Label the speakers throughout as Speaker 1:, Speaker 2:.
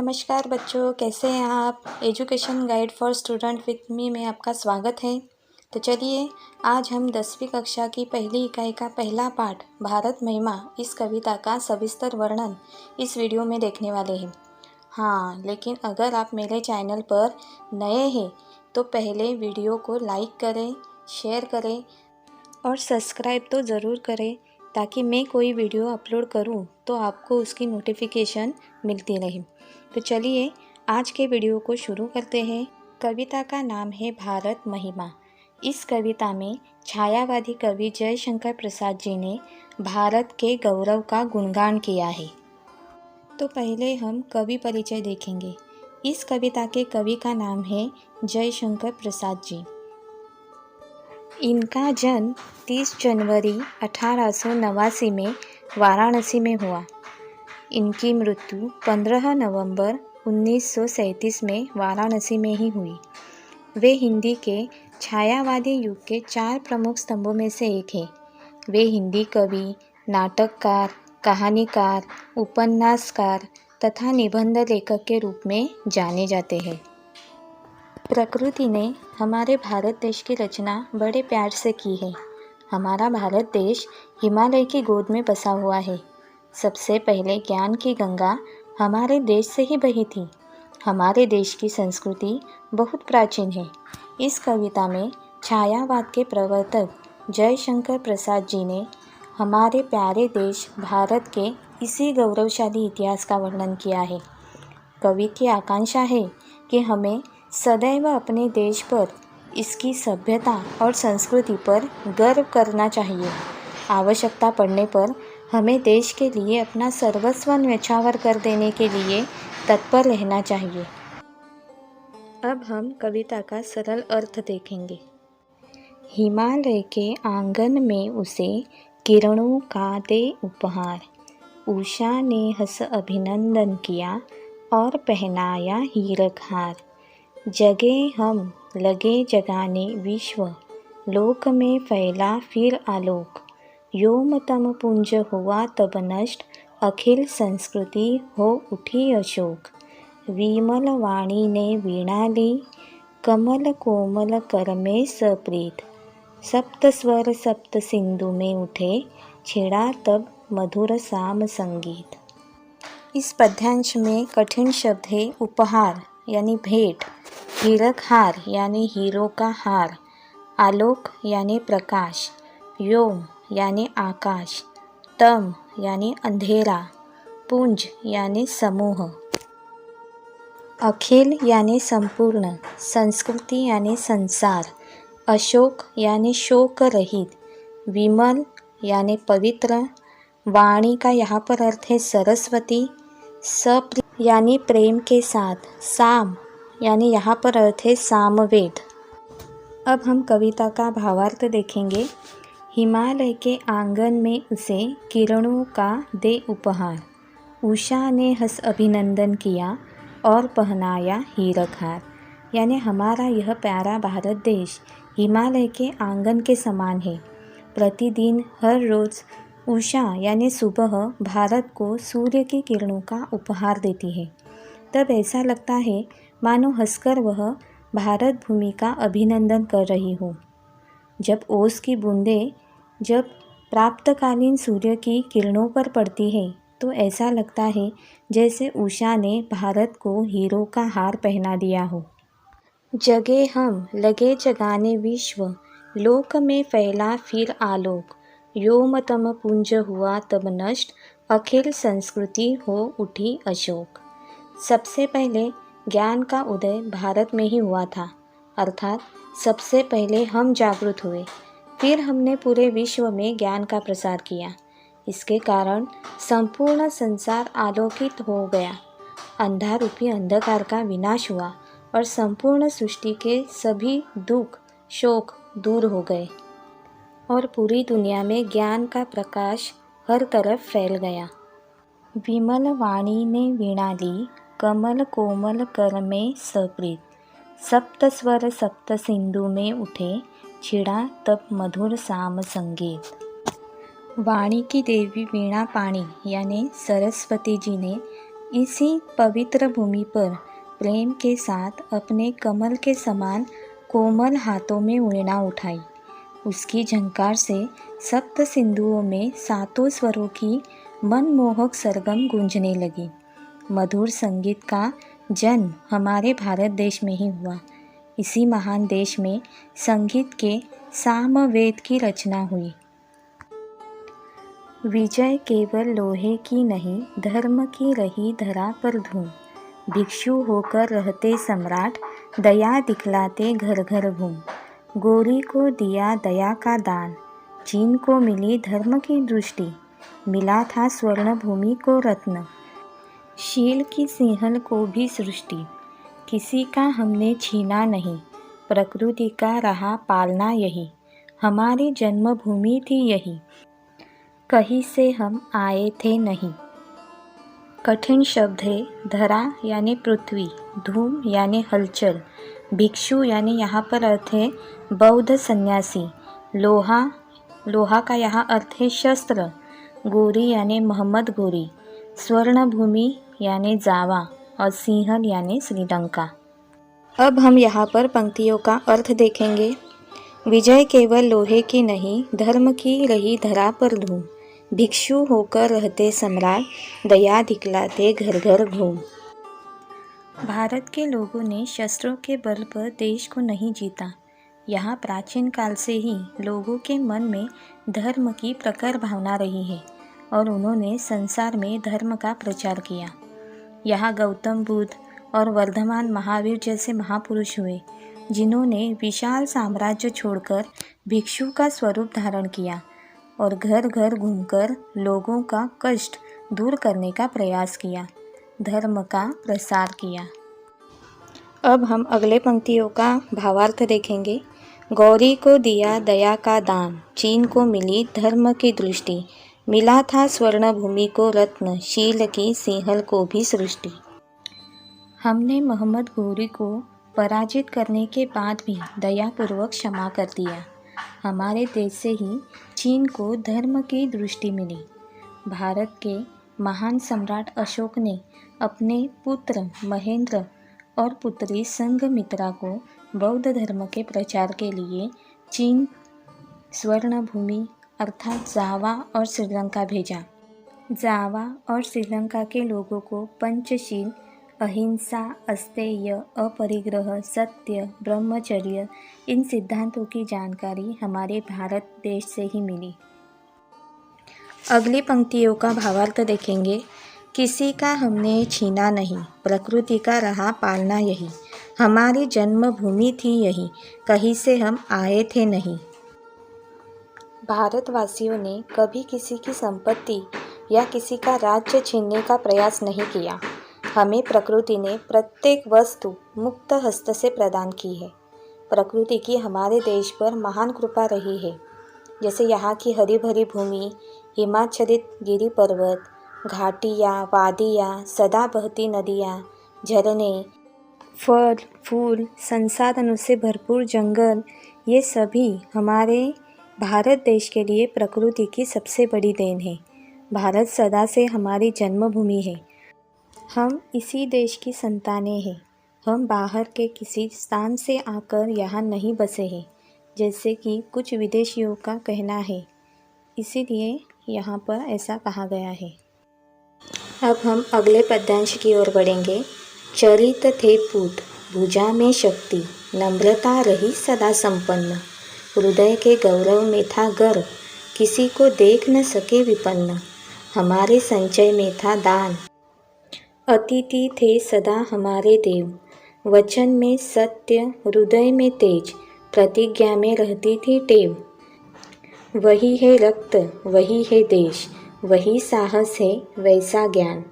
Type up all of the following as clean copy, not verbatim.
Speaker 1: नमस्कार बच्चों, कैसे हैं आप। Education guide for student with me में आपका स्वागत है। तो चलिए आज हम 10वीं कक्षा की पहली इकाई का पहला पाठ भारत महिमा इस कविता का सविस्तर वर्णन इस वीडियो में देखने वाले हैं। हाँ, लेकिन अगर आप मेरे चैनल पर नए हैं तो पहले वीडियो को लाइक करें, शेयर करें और सब्सक्राइब तो ज़रूर करें ताकि मैं कोई वीडियो अपलोड करूं तो आपको उसकी नोटिफिकेशन मिलती रहे। तो चलिए आज के वीडियो को शुरू करते हैं। कविता का नाम है भारत महिमा। इस कविता में छायावादी कवि जयशंकर प्रसाद जी ने भारत के गौरव का गुणगान किया है। तो पहले हम कवि परिचय देखेंगे। इस कविता के कवि का नाम है जयशंकर प्रसाद जी। इनका जन्म 30 जनवरी 1889 में वाराणसी में हुआ। इनकी मृत्यु 15 नवंबर 1937 में वाराणसी में ही हुई। वे हिंदी के छायावादी युग के 4 प्रमुख स्तंभों में से एक हैं। वे हिंदी कवि, नाटककार, कहानीकार, उपन्यासकार तथा निबंध लेखक के रूप में जाने जाते हैं। प्रकृति ने हमारे भारत देश की रचना बड़े प्यार से की है। हमारा भारत देश हिमालय की गोद में बसा हुआ है। सबसे पहले ज्ञान की गंगा हमारे देश से ही बही थी। हमारे देश की संस्कृति बहुत प्राचीन है। इस कविता में छायावाद के प्रवर्तक जयशंकर प्रसाद जी ने हमारे प्यारे देश भारत के इसी गौरवशाली इतिहास का वर्णन किया है। कवि की आकांक्षा है कि हमें सदैव अपने देश पर, इसकी सभ्यता और संस्कृति पर गर्व करना चाहिए। आवश्यकता पड़ने पर हमें देश के लिए अपना सर्वस्व न्यौछावर कर देने के लिए तत्पर रहना चाहिए। अब हम कविता का सरल अर्थ देखेंगे। हिमालय के आंगन में उसे किरणों का दे उपहार, उषा ने हंस अभिनंदन किया और पहनाया हीरक हार। जगे हम लगे जगाने विश्व, लोक में फैला फिर आलोक। योम तम पुंज हुआ तब नष्ट, अखिल संस्कृति हो उठी अशोक। विमल वाणी ने वीणा ली, कमल कोमल कर में सप्रीत। सप्त स्वर सप्त सिंधु में उठे, छिड़ा तब मधुर साम संगीत। इस पद्यांश में कठिन शब्द है उपहार यानी भेंट, हीरक हार यानी हीरो का हार, आलोक यानी प्रकाश, व्योम यानी आकाश, तम यानी अंधेरा, पुंज यानी समूह, अखिल यानी संपूर्ण, संस्कृति यानी संसार, अशोक यानी शोक रहित, विमल यानी पवित्र, वाणी का यहाँ पर अर्थ है सरस्वती, सप्र यानी प्रेम के साथ, साम यानी यहाँ पर अर्थ है सामवेद। अब हम कविता का भावार्थ देखेंगे। हिमालय के आंगन में उसे किरणों का दे उपहार, उषा ने हंस अभिनंदन किया और पहनाया हीरक हार। यानी हमारा यह प्यारा भारत देश हिमालय के आंगन के समान है। प्रतिदिन हर रोज़ उषा यानी सुबह भारत को सूर्य की किरणों का उपहार देती है। तब ऐसा लगता है मानो हंसकर वह भारत भूमि का अभिनंदन कर रही हो। जब ओस की बूंदें जब प्राप्तकालीन सूर्य की किरणों पर पड़ती है तो ऐसा लगता है जैसे उषा ने भारत को हीरो का हार पहना दिया हो। जगे हम लगे जगाने विश्व, लोक में फैला फिर आलोक। योम तम पुंज हुआ तब नष्ट, अखिल संस्कृति हो उठी अशोक। सबसे पहले ज्ञान का उदय भारत में ही हुआ था, अर्थात सबसे पहले हम जागृत हुए, फिर हमने पूरे विश्व में ज्ञान का प्रसार किया। इसके कारण संपूर्ण संसार आलोकित हो गया। अंधारूपी अंधकार का विनाश हुआ और संपूर्ण सृष्टि के सभी दुख शोक दूर हो गए और पूरी दुनिया में ज्ञान का प्रकाश हर तरफ फैल गया। विमल वाणी ने वीणा ली, कमल कोमल कर में सप्रीत। सप्त स्वर सप्त सिंधु में उठे, छिड़ा तब मधुर साम संगीत। वाणी की देवी वीणा पाणी यानी सरस्वती जी ने इसी पवित्र भूमि पर प्रेम के साथ अपने कमल के समान कोमल हाथों में वीणा उठाई। उसकी झंकार से सप्त सिंधुओं में सातों स्वरों की मनमोहक सरगम गूंजने लगी। मधुर संगीत का जन्म हमारे भारत देश में ही हुआ। इसी महान देश में संगीत के सामवेद की रचना हुई। विजय केवल लोहे की नहीं, धर्म की रही धरा पर धूम। भिक्षु होकर रहते सम्राट, दया दिखलाते घर घर घूम। गोरी को दिया दया का दान, चीन को मिली धर्म की दृष्टि। मिला था स्वर्ण भूमि को रत्न, शील की सिंहल को भी सृष्टि। किसी का हमने छीना नहीं, प्रकृति का रहा पालना यही। हमारी जन्मभूमि थी यही, कहीं से हम आए थे नहीं। कठिन शब्द है। धरा यानी पृथ्वी, धूम यानी हलचल, भिक्षु यानी यहाँ पर अर्थ है बौद्ध सन्यासी, लोहा का यहाँ अर्थ है शस्त्र, गोरी यानी मोहम्मद गोरी, स्वर्ण भूमि यानी जावा और सिंहल यानी श्रीलंका। अब हम यहाँ पर पंक्तियों का अर्थ देखेंगे। विजय केवल लोहे की नहीं, धर्म की रही धरा पर धूम। भिक्षु होकर रहते सम्राट, दया दिखलाते घर घर घूम। भारत के लोगों ने शस्त्रों के बल पर देश को नहीं जीता। यहाँ प्राचीन काल से ही लोगों के मन में धर्म की प्रखर भावना रही है और उन्होंने संसार में धर्म का प्रचार किया। यहाँ गौतम बुद्ध और वर्धमान महावीर जैसे महापुरुष हुए, जिन्होंने विशाल साम्राज्य छोड़कर भिक्षु का स्वरूप धारण किया और घर घर घूमकर लोगों का कष्ट दूर करने का प्रयास किया, धर्म का प्रसार किया। अब हम अगले पंक्तियों का भावार्थ देखेंगे। गौरी को दिया दया का दान, चीन को मिली धर्म की दृष्टि। मिला था स्वर्ण भूमि को रत्न, शील की सिंहल को भी सृष्टि। हमने मोहम्मद गोरी को पराजित करने के बाद भी दयापूर्वक क्षमा कर दिया। हमारे देश से ही चीन को धर्म की दृष्टि मिली। भारत के महान सम्राट अशोक ने अपने पुत्र महेंद्र और पुत्री संघमित्रा को बौद्ध धर्म के प्रचार के लिए चीन, स्वर्ण भूमि अर्थात जावा और श्रीलंका भेजा। जावा और श्रीलंका के लोगों को पंचशील, अहिंसा, अस्तेय, अपरिग्रह, सत्य, ब्रह्मचर्य इन सिद्धांतों की जानकारी हमारे भारत देश से ही मिली। अगली पंक्तियों का भावार्थ देखेंगे। किसी का हमने छीना नहीं, प्रकृति का रहा पालना यही। हमारी जन्मभूमि थी यही, कहीं से हम आए थे नहीं। भारतवासियों ने कभी किसी की संपत्ति या किसी का राज्य छीनने का प्रयास नहीं किया। हमें प्रकृति ने प्रत्येक वस्तु मुक्त हस्त से प्रदान की है। प्रकृति की हमारे देश पर महान कृपा रही है। जैसे यहाँ की हरी भरी भूमि, हिमाच्छादित गिरि पर्वत, घाटियाँ, वादियाँ, सदा बहती नदियाँ, झरने, फल फूल, संसाधनों से भरपूर जंगल, ये सभी हमारे भारत देश के लिए प्रकृति की सबसे बड़ी देन है। भारत सदा से हमारी जन्मभूमि है। हम इसी देश की संतानें हैं। हम बाहर के किसी स्थान से आकर यहाँ नहीं बसे हैं, जैसे कि कुछ विदेशियों का कहना है। इसीलिए यहाँ पर ऐसा कहा गया है। अब हम अगले पद्यांश की ओर बढ़ेंगे। चरित थे पूत, भुजा में शक्ति, नम्रता रही सदा संपन्न। हृदय के गौरव में था गर्व, किसी को देख न सके विपन्न। हमारे संचय में था दान, अतिथि थे सदा हमारे देव। वचन में सत्य, हृदय में तेज, प्रतिज्ञा में रहती थी टेव। वही है रक्त, वही है देश, वही साहस है वैसा ज्ञान।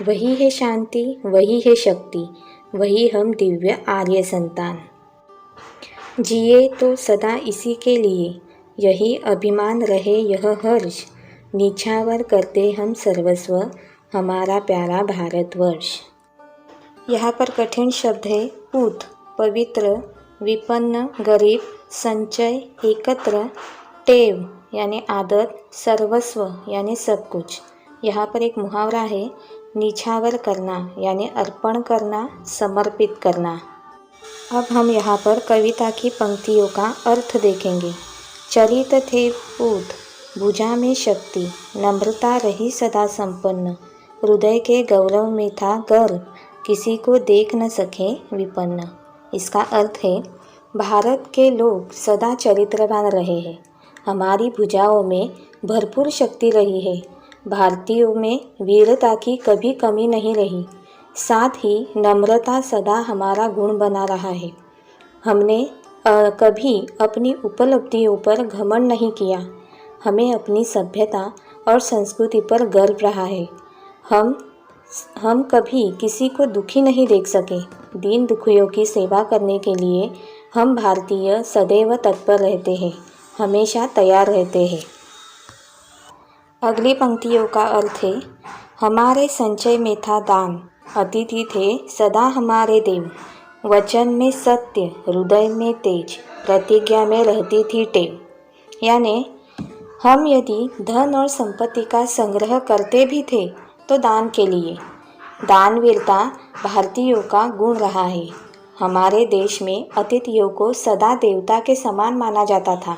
Speaker 1: वही है शांति, वही है शक्ति, वही हम दिव्य आर्य संतान। जिए तो सदा इसी के लिए, यही अभिमान रहे यह हर्ष। निछावर करते हम सर्वस्व, हमारा प्यारा भारतवर्ष। यहाँ पर कठिन शब्द है पूत, पवित्र, विपन्न, गरीब, संचय, एकत्र, टेव यानी आदत, सर्वस्व यानी सब कुछ। यहाँ पर एक मुहावरा है, निछावर करना यानी अर्पण करना, समर्पित करना। अब हम यहाँ पर कविता की पंक्तियों का अर्थ देखेंगे। चरित थे पूत, भुजा में शक्ति, नम्रता रही सदा संपन्न, हृदय के गौरव में था गर्व, किसी को देख न सके विपन्न। इसका अर्थ है, भारत के लोग सदा चरित्रवान रहे हैं, हमारी भुजाओं में भरपूर शक्ति रही है, भारतीयों में वीरता की कभी कमी नहीं रही, साथ ही नम्रता सदा हमारा गुण बना रहा है। हमने कभी अपनी उपलब्धियों पर घमंड नहीं किया, हमें अपनी सभ्यता और संस्कृति पर गर्व रहा है। हम कभी किसी को दुखी नहीं देख सके। दीन दुखियों की सेवा करने के लिए हम भारतीय सदैव तत्पर रहते हैं, हमेशा तैयार रहते हैं। अगली पंक्तियों का अर्थ है, हमारे संचय में था दान, अतिथि थे सदा हमारे देव, वचन में सत्य, हृदय में तेज, प्रतिज्ञा में रहती थी टेव। यानी हम यदि धन और संपत्ति का संग्रह करते भी थे तो दान के लिए। दानवीरता भारतीयों का गुण रहा है। हमारे देश में अतिथियों को सदा देवता के समान माना जाता था।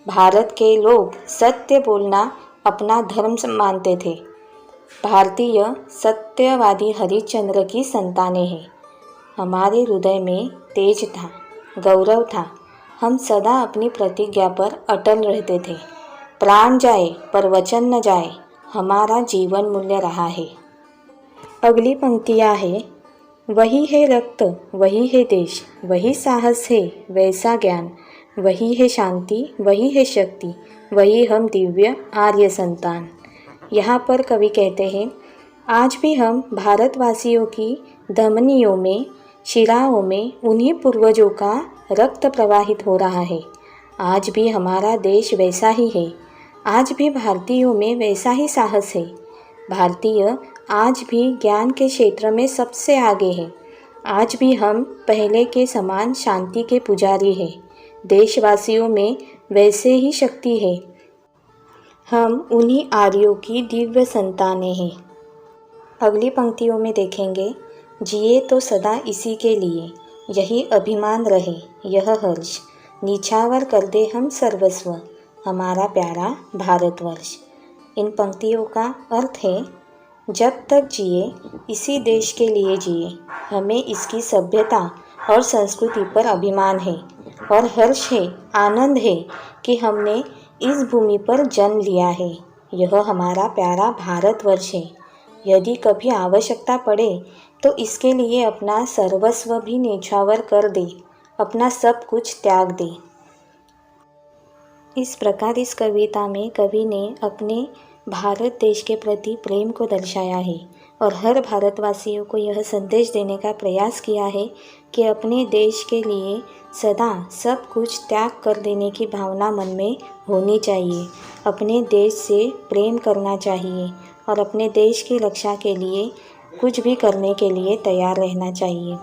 Speaker 1: भारत के लोग सत्य बोलना अपना धर्म मानते थे। भारतीय सत्यवादी हरिश्चंद्र की संतानें हैं। हमारे हृदय में तेज था, गौरव था, हम सदा अपनी प्रतिज्ञा पर अटल रहते थे। प्राण जाए पर वचन न जाए, हमारा जीवन मूल्य रहा है। अगली पंक्तियाँ है, वही है रक्त, वही है देश, वही साहस है, वैसा ज्ञान, वही है शांति, वही है शक्ति, वही हम दिव्य आर्य संतान। यहाँ पर कवि कहते हैं, आज भी हम भारतवासियों की धमनियों में, शिराओं में उन्हीं पूर्वजों का रक्त प्रवाहित हो रहा है। आज भी हमारा देश वैसा ही है। आज भी भारतीयों में वैसा ही साहस है। भारतीय आज भी ज्ञान के क्षेत्र में सबसे आगे है। आज भी हम पहले के समान शांति के पुजारी हैं। देशवासियों में वैसे ही शक्ति है। हम उन्हीं आर्यों की दिव्य संतानें हैं। अगली पंक्तियों में देखेंगे, जिए तो सदा इसी के लिए, यही अभिमान रहे, यह हर्ष, निछावर कर दे हम सर्वस्व, हमारा प्यारा भारतवर्ष। इन पंक्तियों का अर्थ है, जब तक जिए इसी देश के लिए जिए, हमें इसकी सभ्यता और संस्कृति पर अभिमान है और हर्ष है, आनंद है कि हमने इस भूमि पर जन्म लिया है। यह हमारा प्यारा भारतवर्ष है। यदि कभी आवश्यकता पड़े तो इसके लिए अपना सर्वस्व भी न्यौछावर कर दे, अपना सब कुछ त्याग दे। इस प्रकार इस कविता में कवि ने अपने भारत देश के प्रति प्रेम को दर्शाया है और हर भारतवासियों को यह संदेश देने का प्रयास किया है कि अपने देश के लिए सदा सब कुछ त्याग कर देने की भावना मन में होनी चाहिए। अपने देश से प्रेम करना चाहिए और अपने देश की रक्षा के लिए कुछ भी करने के लिए तैयार रहना चाहिए।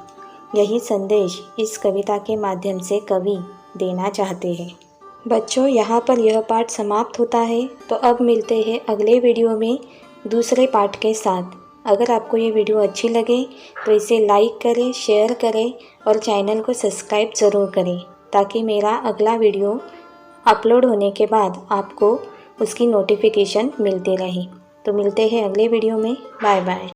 Speaker 1: यही संदेश इस कविता के माध्यम से कवि देना चाहते हैं। बच्चों, यहाँ पर यह पाठ समाप्त होता है। तो अब मिलते हैं अगले वीडियो में दूसरे पाठ के साथ। अगर आपको ये वीडियो अच्छी लगे तो इसे लाइक करें, शेयर करें और चैनल को सब्सक्राइब ज़रूर करें, ताकि मेरा अगला वीडियो अपलोड होने के बाद आपको उसकी नोटिफिकेशन मिलती रहे। तो मिलते हैं अगले वीडियो में। Bye bye.